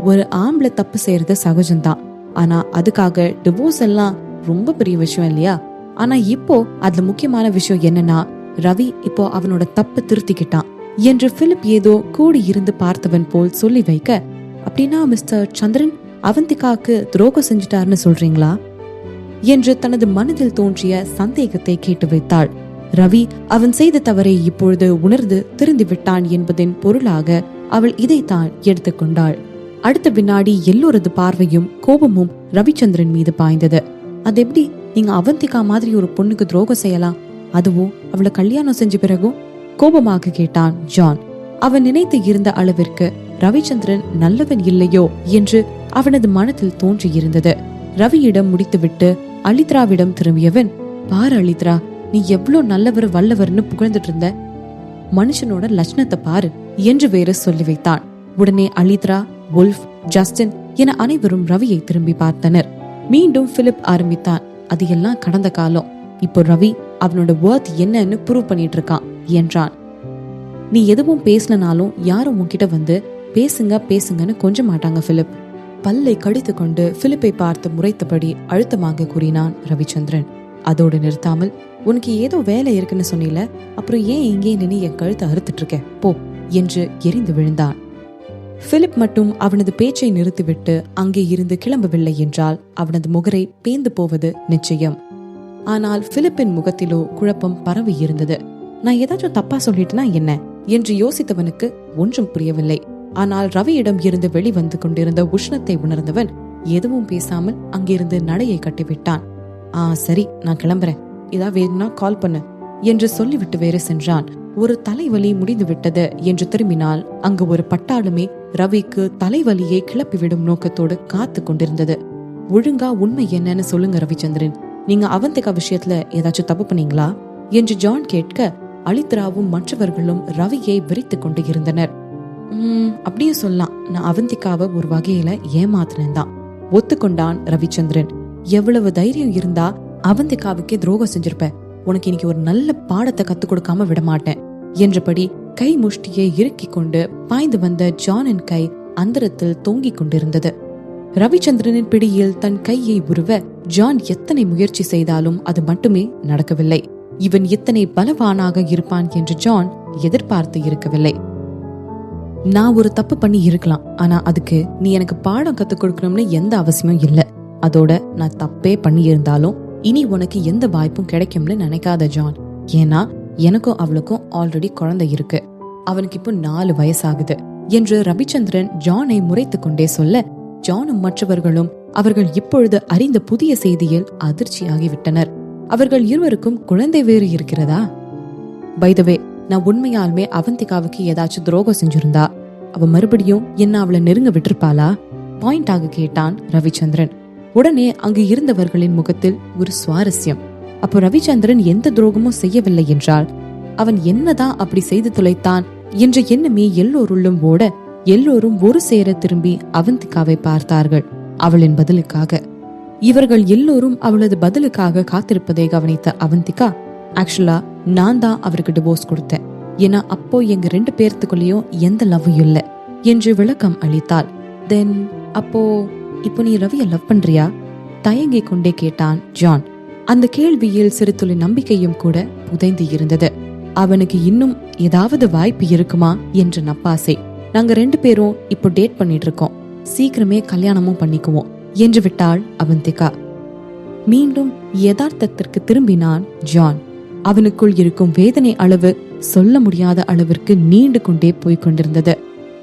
ஒரு ஆம்பளை தப்பு செய்யறது சகஜம்தான், ஆனா அதுக்காக டிவோர்ஸ் எல்லாம் ரொம்ப பெரிய விஷயம் இல்லையா? ஆனா இப்போ அதுல முக்கியமான விஷயம் என்னன்னா, ரவி இப்போ அவனோட தப்பு திருத்திக்கிட்டான் என்று பிலிப் ஏதோ கூடி இருந்து பார்த்தவன் போல் சொல்லி வைக்க, அப்படின்னா மிஸ்டர் சந்திரன் அவந்திகாவுக்கு துரோகம் செஞ்சிட்டாருன்னு சொல்றீங்களா என்று தனது மனதில் தோன்றிய சந்தேகத்தை கேட்டு வைத்தாள். ரவி அவன் செய்த தவறை இப்பொழுது உணர்ந்து திருந்தி விட்டான் என்பதின் பொருளாக அவள் இதைத்தான் எடுத்துக்கொண்டாள். அடுத்த வினாடி எல்லோரது பார்வையும் கோபமும் ரவிச்சந்திரன் மீது பாய்ந்தது. அது எப்படி நீங்க அவந்திகா மாதிரி ஒரு பொண்ணுக்கு துரோகம் செய்யலாம், அதுவும் அவளை கல்யாணம் செஞ்ச பிறகும்? கோபமாக கேட்டான் ஜான். அவன் நினைத்து இருந்த அளவிற்கு ரவிச்சந்திரன் நல்லவன் இல்லையோ என்று அவனது மனத்தில் தோன்றியிருந்தது. ரவியிடம் முடித்துவிட்டு அலித்ராவிடம் திரும்பியவன், பாரு அலித்ரா, நீ எவ்வளவு நல்லவர் வல்லவர்னு புகழ்ந்துட்டு இருந்த, மனுஷனோட லட்சணத்தை பாரு என்று வேறு சொல்லி வைத்தான். உடனே அலித்ரா, வுல்ஃப், ஜஸ்டின் என அனைவரும் ரவியை திரும்பி பார்த்தனர். மீண்டும் பிலிப் ஆரம்பித்தான், அது எல்லாம் கடந்த காலம், இப்போ ரவி அவனோட வர்த் என்னன்னு ப்ரூவ் பண்ணிட்டு இருக்கான் என்றான். நீ எதுவும் பேசலனாலும் யாரும் உன்கிட்ட வந்து பேசுங்க பேசுங்கன்னு கொஞ்ச மாட்டாங்க பிலிப். பல்லை கடித்து கொண்டு பிலிப்பை பார்த்து முறைத்தபடி அழுத்தமாக கூறினான் ரவிச்சந்திரன். அதோடு நிறுத்தாமல், உனக்கு ஏதோ வேலை இருக்குன்னு சொன்னீல, அப்புறம் ஏன் இங்கே நின்று என் கழுத்தை அறுத்துட்டு இருக்க போ என்று எரிந்து விழுந்தான். பிலிப் மட்டும் அவனது பேச்சை நிறுத்திவிட்டு அங்கே இருந்து கிளம்பவில்லை என்றால் அவனது முகரை பேந்து போவது நிச்சயம். ஆனால் பிலிப்பின் முகத்திலோ குழப்பம் பரவி இருந்தது. நான் ஏதாச்சும் தப்பா சொல்லிட்டுனா என்ன என்று யோசித்தவனுக்கு ஒன்றும் புரியவில்லை. ஆனால் ரவியிடம் இருந்து வெளிவந்து கொண்டிருந்த உஷ்ணத்தை உணர்ந்தவன் எதுவும் பேசாமல் அங்கிருந்து நடையை கட்டிவிட்டான். சரி, நான் கிளம்புறேன், இதா வேணும்னா கால் பண்ணு என்று சொல்லிவிட்டு வேறு சென்றான். ஒரு தலைவலி முடிந்து விட்டது என்று திரும்பினால் அங்கு ஒரு பட்டாளமே ரவிக்கு தலைவலியை கிளப்பிவிடும் நோக்கத்தோடு காத்து கொண்டிருந்தது. ஒழுங்கா உண்மை என்னன்னு சொல்லுங்க ரவிச்சந்திரன், நீங்க அவந்திகா விஷயத்துல ஏதாச்சும் தப்பு பண்ணீங்களா என்று ஜான் கேட்க, அலித்ராவும் மற்றவர்களும் ரவியை விரித்து கொண்டு இருந்தனர். அப்படியே சொல்லலாம், நான் அவந்திகாவை ஒரு வகையில ஏமாத்தினேன் தான் ஒத்துக்கொண்டான் ரவிச்சந்திரன். எவ்வளவு தைரியம் இருந்தா அவந்திகாவுக்கே துரோகம் செஞ்சிருப்ப, உனக்கு இன்னைக்கு ஒரு நல்ல பாடத்தை கத்துக் கொடுக்காம விட மாட்டேன் என்றபடி கை முஷ்டியை இறுக்கிக் கொண்டு பாய்ந்து வந்த ஜானின் கை அந்தரத்தில் தொங்கிக் கொண்டிருந்தது. ரவிச்சந்திரனின் பிடியில் தன் கையை உருவ ஜான் எத்தனை முயற்சி செய்தாலும் அது மட்டுமே நடக்கவில்லை. இவன் இத்தனை பலவானாக இருப்பான் என்று ஜான் எதிர்பார்த்து இருக்கவில்லை. நான் ஒரு தப்பு பண்ணி இருக்கலாம், ஆனா அதுக்கு நீ எனக்கு பாடம் கத்துக் கொடுக்கணும்னு எந்த அவசியமும் இல்ல. அதோட நான் தப்பே பண்ணி இருந்தாலும் இனி உனக்கு எந்த வாய்ப்பும் கிடைக்கும்னு நினைக்காத ஜான். ஏன்னா எனக்கும் அவளுக்கும் ஆல்ரெடி குழந்தை இருக்கு, அவனுக்கு இப்போ 4 வயசாகுது என்று ரவிச்சந்திரன் ஜானை முறைத்து கொண்டே சொல்ல, ஜானும் மற்றவர்களும் அவர்கள் இப்பொழுது அறிந்த புதிய செய்தியில் அதிர்ச்சியாகிவிட்டனர். அவர்கள் இருவருக்கும் குழந்தை வேறு இருக்கிறதா? பை த வே, நான் உண்மையாலுமே அவந்திகாவுக்கு ஏதாச்சும் துரோகம் செஞ்சிருந்தா அவ மறுபடியும் என்ன அவளை நெருங்க விட்டிருப்பாளா பாயிண்டாக கேட்டான் ரவிச்சந்திரன். உடனே அங்கு இருந்தவர்களின் முகத்தில் ஒரு சுவாரஸ்யம். அப்போ ரவிச்சந்திரன் எந்த துரோகமும் செய்யவில்லை என்றால் அவன் என்னதான் அப்படி செய்து தொலைத்தான் என்ற எண்ணமே எல்லோருள்ளும் ஓட, எல்லோரும் ஒரு சேர திரும்பி அவந்திகாவை பார்த்தார்கள் அவளின் பதிலுக்காக. இவர்கள் எல்லோரும் அவளது பதிலுக்காக காத்திருப்பதை கவனித்த அவந்திகா, ஆக்சுவலா நான் தான் அவருக்கு டிவோர்ஸ் கொடுத்தேன், ஏன்னா அப்போ எங்க 2 பேர்த்துக்குள்ளேயும் எந்த லவ்வும் இல்லை என்று விளக்கம் அளித்தாள். தென் இப்போ நீ ரவியை லவ் பண்றியா தயங்கிக் கொண்டே கேட்டான் ஜான். அந்த கேள்வியில் சிறு துளி நம்பிக்கையும் கூட புதைந்து இருந்தது. அவனுக்கு இன்னும் ஏதாவது வாய்ப்பு இருக்குமா என்ற நப்பாசை. நாங்க 2 பேரும் இப்போ டேட் பண்ணிட்டு இருக்கோம், சீக்கிரமே கல்யாணமும் பண்ணிக்குவோம் என்று விட்டாள் அவந்திகா. மீண்டும் யதார்த்தத்திற்கு திரும்பினான் ஜான். அவனுக்குள் இருக்கும் வேதனை அளவு சொல்ல முடியாத அளவிற்கு நீண்டு கொண்டே போய்கொண்டிருந்தது.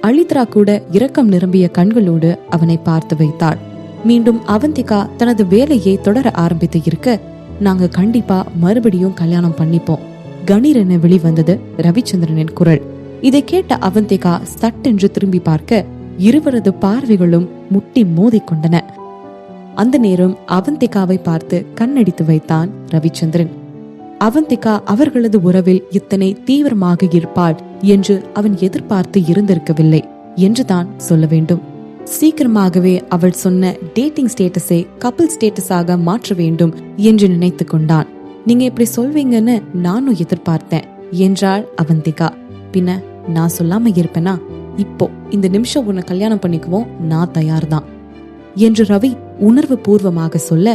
அலித்ரா கூட இரக்கம் நிரம்பிய கண்களோடு அவனை பார்த்து வைத்தாள். மீண்டும் அவந்திகா தனது வேலையை தொடர ஆரம்பித்து இருக்க, நாங்க கண்டிப்பா மறுபடியும் கல்யாணம் பண்ணிப்போம் கணீரென வெளிவந்தது ரவிச்சந்திரனின் குரல். இதை கேட்ட அவந்திகா சட்டென்று திரும்பி பார்க்க இருவரது பார்வைகளும் முட்டி மோதிக்கொண்டன. அந்த நேரம் அவந்திகாவை பார்த்து கண்ணடித்து வைத்தான் ரவிச்சந்திரன். அவந்திகா அவர்களது உறவில் இத்தனை தீவிரமாக இருப்பாள் என்று அவன் எதிர்பார்த்து இருந்திருக்கவில்லை என்றுதான் சொல்ல வேண்டும். சீக்கிரமாகவே அவள் சொன்ன டேட்டிங் ஸ்டேட்டஸை கப்பிள் ஸ்டேட்டஸாக மாற்ற வேண்டும் என்று நினைத்து கொண்டான். நீங்க இப்படி சொல்வீங்கன்னு நானும் எதிர்பார்த்தேன் என்றாள் அவந்திகா. பின்ன நான் சொல்லாம இருப்பேனா? இப்போ இந்த நிமிஷம் உன்னை கல்யாணம் பண்ணிக்குவோம், நான் தயார்தான் என்று ரவி உணர்வு பூர்வமாக சொல்ல,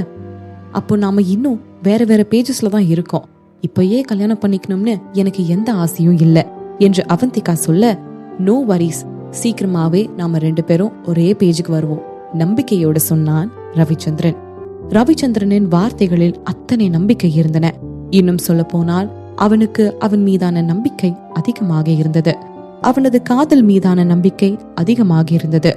அப்போ நாம இன்னும் வேற வேற பேஜஸ்ல தான் இருக்கோம், இப்பயே கல்யாணம் பண்ணிக்கணும்னு எனக்கு எந்த ஆசையும் இல்ல என்று அவந்திகா சொல்ல, நோ வரிஸ், சீக்கிரமாவே நாம 2 பேரும் ஒரே பேஜுக்கு வருவோம், நம்பிக்கையோடு சொன்னான் ரவிச்சந்திரன். ரவிச்சந்திரனின் வார்த்தைகளில் அத்தனை நம்பிக்கை இருந்தன. இன்னும் சொல்ல போனால் அவனுக்கு அவன் மீதான நம்பிக்கை அதிகமாக இருந்தது. அவனது காதல் மீதான நம்பிக்கை அதிகமாக இருந்தது.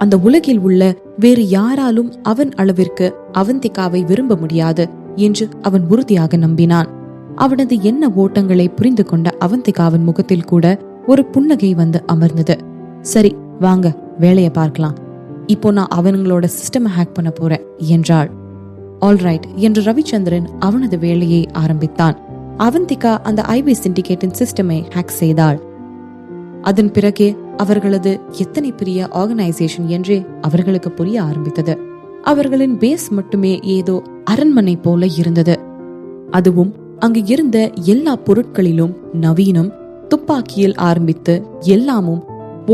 அந்த உலகில் உள்ள வேறு யாராலும் அவன் அளவிற்கு அவந்திகாவை விரும்ப முடியாது என்று அவன் உறுதியாக நம்பினான். அவனது எண்ண ஓட்டங்களை புரிந்து கொண்ட அவந்திகாவின் முகத்தில் கூட ஒரு புன்னகை வந்து அமர்ந்தது. சரி வாங்க, வேலையை பார்க்கலாம். இப்போ நான் அவங்களோட சிஸ்டமை ஹேக் பண்ண போறேன் என்றாள். ஆல்ரைட் என்று ரவிச்சந்திரன் அவனது வேலையை ஆரம்பித்தான். அவந்திகா அந்த ஐவி சிண்டிகேட்டின் சிஸ்டமை ஹேக் செய்தாள். அதன் பிறகே அவர்களது எத்தனை பெரிய ஆர்கனைசேஷன் என்றே அவர்களுக்கு புரிய ஆரம்பித்தது. அவர்களின் பேஸ் மட்டுமே ஏதோ அரண்மனை போல இருந்தது. அதுவும் அங்கு இருந்த எல்லா பொருட்களிலும் நவீனம், துப்பாக்கியில் ஆரம்பித்து எல்லாமும்,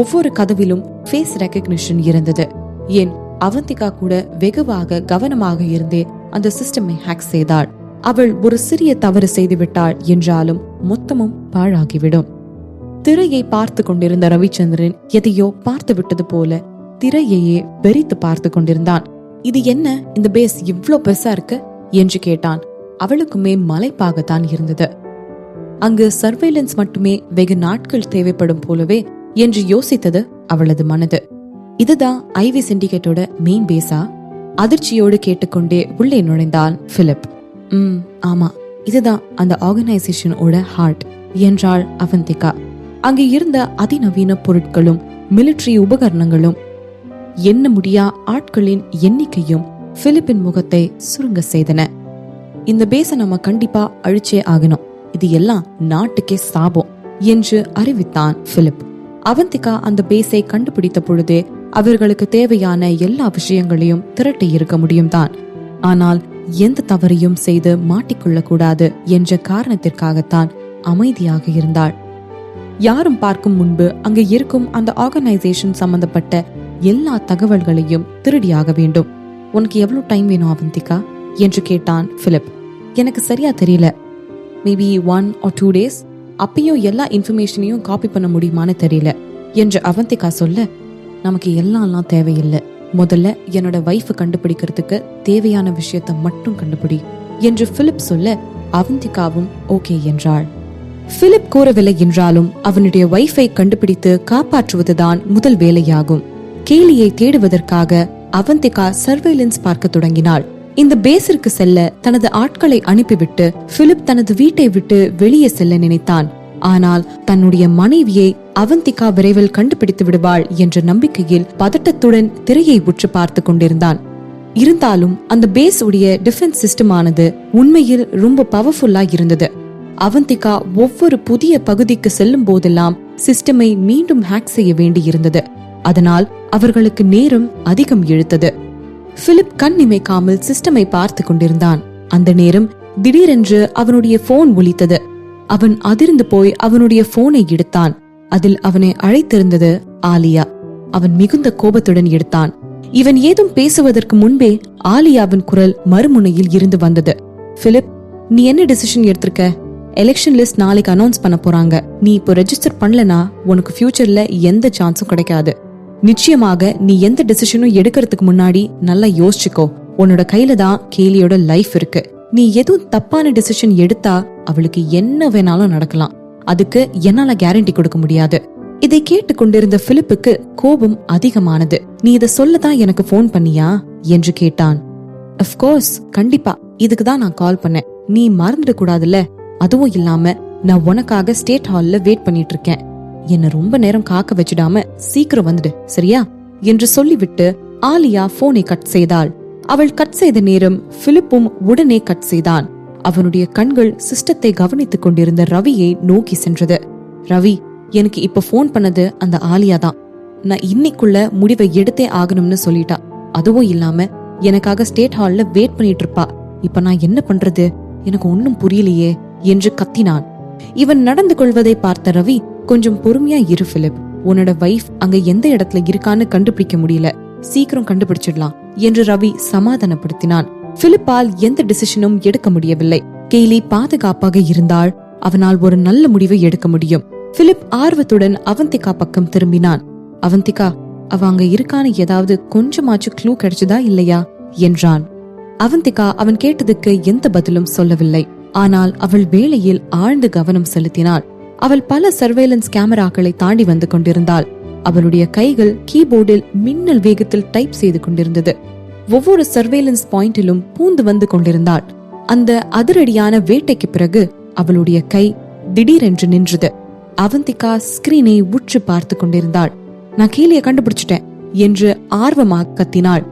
ஒவ்வொரு கதவிலும் ஃபேஸ் ரெகக்னிஷன் இருந்தது. ஏன் அவந்திகா கூட வெகுவாக கவனமாக இருந்தே அந்த சிஸ்டமை ஹேக் செய்தாள். அவள் ஒரு சிறிய தவறு செய்துவிட்டாள் என்றாலும் மொத்தமும் பாழாகிவிடும். திரையை பார்த்து கொண்டிருந்த ரவிச்சந்திரன் எதையோ பார்த்து விட்டது போல திரையையே வெறித்து பார்த்து கொண்டிருந்தான். இது என்ன, இந்த பேஸ் இவ்ளோ பெருசா இருக்கு என்று கேட்டான். அவளுக்குமே மலைப்பாகத்தான் இருந்தது. அங்கு சர்வேலன்ஸ் மட்டுமே வெகு நாட்கள் தேவைப்படும் போலவே என்று யோசித்தது அவளது மனது. இதுதான் ஐவி சிண்டிகேட்டோட மெயின் பேஸா? அதிர்ச்சியோடு கேட்டுக்கொண்டே உள்ளே நுழைந்தான் பிலிப். ஆமா, இதுதான் அந்த ஆர்கனைசேஷனோட ஹார்ட் என்றாள் அவந்திகா. அங்கு இருந்த அதிநவீன பொருட்களும் மிலிட்டரி உபகரணங்களும் எண்ண முடியா ஆட்களின் எண்ணிக்கையும் பிலிப்பின் முகத்தை சுருங்க செய்தன. இந்த பேச நம்ம கண்டிப்பா அழிச்சே ஆகணும், இது எல்லாம் நாட்டுக்கே சாபம் என்று அறிவித்தான் பிலிப். அவந்திகா அந்த பேஸை கண்டுபிடித்த பொழுதே அவர்களுக்கு தேவையான எல்லா விஷயங்களையும் திரட்டி இருக்க முடியும் தான். ஆனால் எந்த தவறையும் செய்து மாட்டிக்கொள்ள கூடாது என்ற காரணத்திற்காகத்தான் அமைதியாக இருந்தாள். யாரும் பார்க்கும் முன்பு அங்கு இருக்கும் அந்த ஆர்கனைசேஷன் சம்பந்தப்பட்ட எல்லா தகவல்களையும் திருடியாக வேண்டும். உனக்கு எவ்வளவு டைம் வேணும் அவந்திகா என்று கேட்டான் பிலிப். எனக்கு சரியா தெரியல, மேபி 1 or 2 days. அப்பயும் எல்லா இன்ஃபர்மேஷனையும் காப்பி பண்ண முடியுமான்னு தெரியல என்று அவந்திகா சொல்ல, நமக்கு எல்லாம் தேவையில்லை, முதல்ல என்னோட வைஃப் கண்டுபிடிக்கிறதுக்கு தேவையான விஷயத்த மட்டும் கண்டுபிடி என்று பிலிப் சொல்ல, அவந்திகாவும் ஓகே என்றாள். பிலிப் கூறவில்லை என்றாலும் அவனுடைய வைஃபை கண்டுபிடித்து காப்பாற்றுவதுதான் முதல் வேலையாகும். கேலியை தேடுவதற்காக அவந்திகா சர்வேலன்ஸ் பார்க்க தொடங்கினாள். இந்த பேஸிற்கு செல்ல தனது ஆட்களை அனுப்பிவிட்டு பிலிப் தனது வீட்டை விட்டு வெளியே செல்ல நினைத்தான். ஆனால் தன்னுடைய மனைவியை அவந்திகா விரைவில் கண்டுபிடித்து விடுவாள் என்ற நம்பிக்கையில் பதட்டத்துடன் திரையை உற்று பார்த்து கொண்டிருந்தான். இருந்தாலும் அந்த பேஸ் உடைய டிஃபென்ஸ் சிஸ்டமானது உண்மையில் ரொம்ப பவர்ஃபுல்லா இருந்தது. அவந்திகா ஒவ்வொரு புதிய பகுதிக்கு செல்லும் போதெல்லாம் சிஸ்டமை மீண்டும் ஹேக் செய்ய வேண்டி இருந்தது. அதனால் அவர்களுக்கு நேரம் அதிகம் இழுத்தது. பிலிப் கண் இமைக்காமல் சிஸ்டமை பார்த்து கொண்டிருந்தான். அந்த நேரம் திடீரென்று அவனுடைய போன் ஒலித்தது. அவன் அதிர்ந்து போய் அவனுடைய போனை எடுத்தான். அதில் அவனை அழைத்திருந்தது ஆலியா. அவன் மிகுந்த கோபத்துடன் எடுத்தான். இவன் ஏதும் பேசுவதற்கு முன்பே ஆலியாவின் குரல் மறுமுனையில் இருந்து வந்தது. பிலிப், நீ என்ன டிசிஷன் எடுத்திருக்க? எலெக்ஷன் லிஸ்ட் நாளைக்கு அனௌன்ஸ் பண்ண போறாங்க. நீ இப்போ ரெஜிஸ்டர் பண்ணலனா உனக்கு ஃபியூச்சர்ல எந்த சான்ஸும் கிடைக்காது. நிச்சயமாக நீ எந்த டிசிஷனும் எடுக்கிறதுக்கு முன்னாடி நல்லா யோசிச்சுக்கோ. உன்னோட கையில தான் கேலியோட லைஃப் இருக்கு. நீ எதுவும் தப்பான டிசிஷன் எடுத்தா அவளுக்கு என்ன வேணாலும் நடக்கலாம். அதுக்கு என்னால கேரண்டி கொடுக்க முடியாது. இதை கேட்டு கொண்டிருந்த பிலிப்புக்கு கோபம் அதிகமானது. நீ இதை சொல்லதான் எனக்கு போன் பண்ணியா என்று கேட்டான். அஃப்கோர்ஸ், கண்டிப்பா, இதுக்குதான் நான் கால் பண்ணேன். நீ மறந்துட கூடாதுல்ல. அதுவும் இல்லாம நான் உனக்காக ஸ்டேட் ஹால்ல வெயிட் பண்ணிட்டு இருக்கேன். என்ன ரொம்ப நேரம் காக்க வச்சிடாம சீக்கிரம் வந்துடு, சரியா என்று சொல்லிவிட்டு ஆலியா போனை கட் செய்தாள். அவள் கட் செய்த நேரம் பிலிப்பும் உடனே கட் செய்தான். அவனுடைய கண்கள் சிஸ்டத்தை கவனித்துக் கொண்டிருந்த ரவியை நோக்கி சென்றது. ரவி, எனக்கு இப்ப போன் பண்ணது அந்த ஆலியா தான். நான் இன்னைக்குள்ள முடிவை எடுத்தே ஆகணும்னு சொல்லிட்டா. அதுவும் இல்லாம எனக்காக ஸ்டேட் ஹால்ல வெயிட் பண்ணிட்டு இருப்பா. இப்ப நான் என்ன பண்றது? எனக்கு ஒன்னும் புரியலையே என்று கத்தினான். இவன் நடந்து கொள்வதை பார்த்த ரவி, கொஞ்சம் பொறுமையா இரு பிலிப். உன்னோட வைஃப் அங்க எந்த இடத்துல இருக்கான்னு கண்டுபிடிக்க முடியல, சீக்கிரம் கண்டுபிடிச்சிடலாம் என்று ரவி சமாதானப்படுத்தினான். பிலிப்பால் எந்த டிசிஷனும் எடுக்க முடியவில்லை. கேலி பாதுகாப்பாக இருந்தால் அவனால் ஒரு நல்ல முடிவை எடுக்க முடியும். பிலிப் ஆர்வத்துடன் அவந்திகா பக்கம் திரும்பினான். அவந்திகா, அவ அங்க இருக்கான்னு ஏதாவது கொஞ்சமாச்சு க்ளூ கிடைச்சதா இல்லையா என்றான். அவந்திகா அவன் கேட்டதுக்கு எந்த பதிலும் சொல்லவில்லை. ஆனால் அவள் வேலையில் ஆழ்ந்து கவனம் செலுத்தினாள். அவள் பல சர்வேலன்ஸ் கேமராக்களை தாண்டி வந்து கொண்டிருந்தாள். அவளுடைய கைகள் கீபோர்டில் மின்னல் வேகத்தில் டைப் செய்து கொண்டிருந்தது. ஒவ்வொரு சர்வேலன்ஸ் பாயிண்டிலும் பூந்து வந்து கொண்டிருந்தாள். அந்த அதிரடியான வேட்டைக்கு பிறகு அவளுடைய கை திடீரென்று நின்றது. அவந்திகா ஸ்கிரீனை உற்று பார்த்து கொண்டிருந்தாள். நான் கீழே கண்டுபிடிச்சிட்டேன் என்று ஆர்வமாக கத்தினாள்.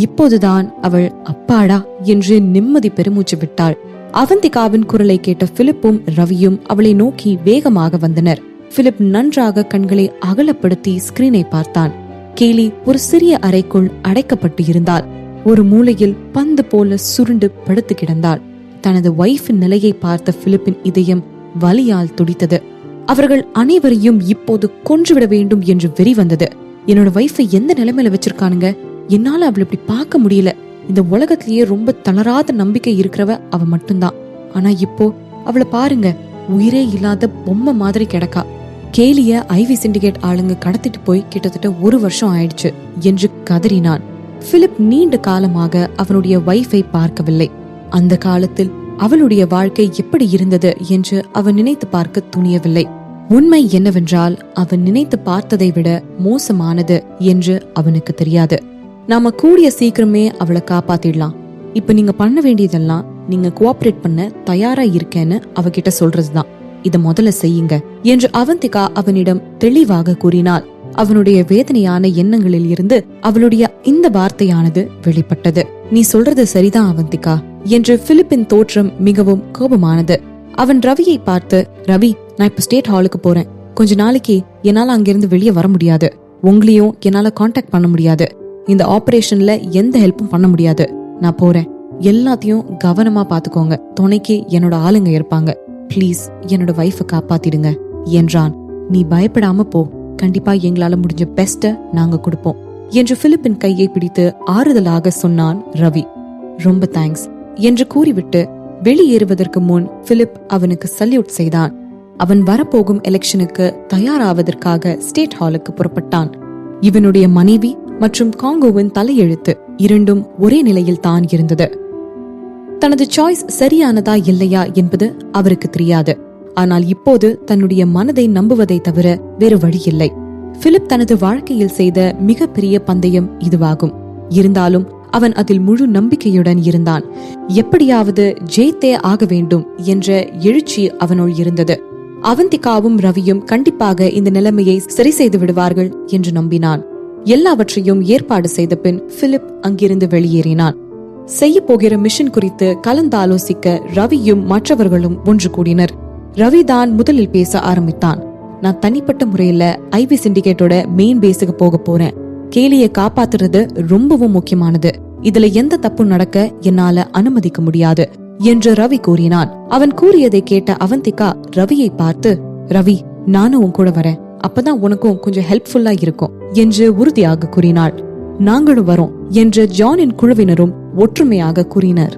இப்போதுதான் அவள் அப்பாடா என்று நிம்மதி பெருமூச்சு விட்டாள். அவந்திகாவின் குரலை கேட்ட பிலிப்பும் ரவியும் அவளை நோக்கி வேகமாக வந்தனர். பிலிப் நன்றாக கண்களை அகலப்படுத்தி ஸ்கிரீனை பார்த்தான். கேலி ஒரு சிறிய அறைக்குள் அடைக்கப்பட்டு இருந்தாள். ஒரு மூலையில் பந்து போல சுருண்டு படுத்து கிடந்தாள். தனது வைஃபின் நிலையை பார்த்த பிலிப்பின் இதயம் வலியால் துடித்தது. அவர்கள் அனைவரையும் இப்போது கொன்றுவிட வேண்டும் என்று வெறி வந்தது. என்னோட வைஃபை எந்த நிலைமையில வச்சிருக்கானுங்க? என்னால அவளை இப்படி பார்க்க முடியல. இந்த உலகத்திலேயே ரொம்ப தளராத நம்பிக்கை இருக்கிறவ அவ மட்டும்தான். ஆனா இப்போ அவளை பாருங்க, உயிரே இல்லாத பொம்மை மாதிரி கிடக்கா. கேலிய ஐவி சிண்டிகேட் ஆளுங்க கடத்திட்டு போய் கிட்டத்தட்ட 1 வருஷம் ஆயிடுச்சு என்று கதறினான். பிலிப் நீண்ட காலமாக அவனுடைய வைஃபை பார்க்கவில்லை. அந்த காலத்தில் அவளுடைய வாழ்க்கை எப்படி இருந்தது என்று அவன் நினைத்து பார்க்க துணியவில்லை. உண்மை என்னவென்றால் அவன் நினைத்து பார்த்ததை விட மோசமானது என்று அவனுக்கு தெரியாது. நாம கூடிய சீக்கிரமே அவளை காப்பாத்திடலாம். இப்ப நீங்க பண்ண வேண்டியதெல்லாம் நீங்க கோஆபரேட் பண்ண தயாரா இருக்கேன்னு அவகிட்ட சொல்றதுதான். இத முதல்ல செய்யுங்க என்று அவந்திகா அவனிடம் தெளிவாக கூறினாள். அவனுடைய வேதனையான எண்ணங்களில் இருந்து அவளுடைய இந்த வார்த்தையானது வெளிப்பட்டது. நீ சொல்றது சரிதான் அவந்திகா என்று பிலிப்பின் தோற்றம் மிகவும் கோபமானது. அவன் ரவியை பார்த்து, ரவி, நான் இப்ப ஸ்டேட் ஹாலுக்கு போறேன். கொஞ்ச நாளைக்கு என்னால அங்கிருந்து வெளியே வர முடியாது. உங்களையும் என்னால கான்டாக்ட் பண்ண முடியாது. இந்த ஆபரேஷன்ல எந்த ஹெல்ப்பும் பண்ண முடியாது. நான் போறேன். எல்லாத்தையும் கவனமா பாத்துக்கோங்க. துணைக்கு என்னோட ஆளுங்க இருப்பாங்க. பிளீஸ் என்னோட வைஃபை காப்பாத்திடுங்க என்றான். நீ பயப்படாம போ. கண்டிப்பா எங்களால முடிஞ்ச பெஸ்ட நாங்க கொடுப்போம் என்று பிலிப்பின் கையை பிடித்து ஆறுதலாக சொன்னான் ரவி. ரொம்ப தேங்க்ஸ் என்று கூறிவிட்டு வெளியேறுவதற்கு முன் பிலிப் அவனுக்கு சல்யூட் செய்தான். அவன் வரப்போகும் எலெக்ஷனுக்கு தயாராவதற்காக ஸ்டேட் ஹாலுக்கு புறப்பட்டான். இவனுடைய மனைவி மற்றும் காங்கோவின் தலையெழுத்து இரண்டும் ஒரே நிலையில் தான் இருந்தது. தனது சாய்ஸ் சரியானதா இல்லையா என்பது அவருக்கு தெரியாது. ஆனால் இப்போது தன்னுடைய மனதை நம்புவதை தவிர வேறு வழி இல்லை. பிலிப் தனது வாழ்க்கையில் செய்த மிகப்பெரிய பந்தயம் இதுவாகும். இருந்தாலும் அவன் அதில் முழு நம்பிக்கையுடன் இருந்தான். எப்படியாவது ஜெயித்தே ஆக வேண்டும் என்ற எழுச்சி அவனுள் இருந்தது. அவந்திகாவும் ரவியும் கண்டிப்பாக இந்த நிலைமையை சரி செய்து விடுவார்கள் என்று நம்பினான். எல்லாவற்றையும் ஏற்பாடு செய்த பின் பிலிப் அங்கிருந்து வெளியேறினான். செய்ய போகிற மிஷன் குறித்து கலந்தாலோசிக்க ரவியும் மற்றவர்களும் ஒன்று கூடினர். ரவிதான் முதலில் பேச ஆரம்பித்தான். நான் தனிப்பட்ட முறையில ஐவி சிண்டிகேட்டோட மெயின் பேஸுக்கு போக போறேன். கேலியை காப்பாத்துறது ரொம்பவும் முக்கியமானது. இதுல எந்த தப்பும் நடக்க என்னால அனுமதிக்க முடியாது என்று ரவி கூறினான். அவன் கூறியதை கேட்ட அவந்திகா ரவியை பார்த்து, ரவி, நானும் உன் கூட வரேன். அப்பதான் உனக்கும் கொஞ்சம் ஹெல்ப்ஃபுல்லா இருக்கும் என்று உறுதியாக கூறினாள். நாங்களும் வரோம் என்று ஜானின் குழுவினரும் ஒற்றுமையாக கூறினர்.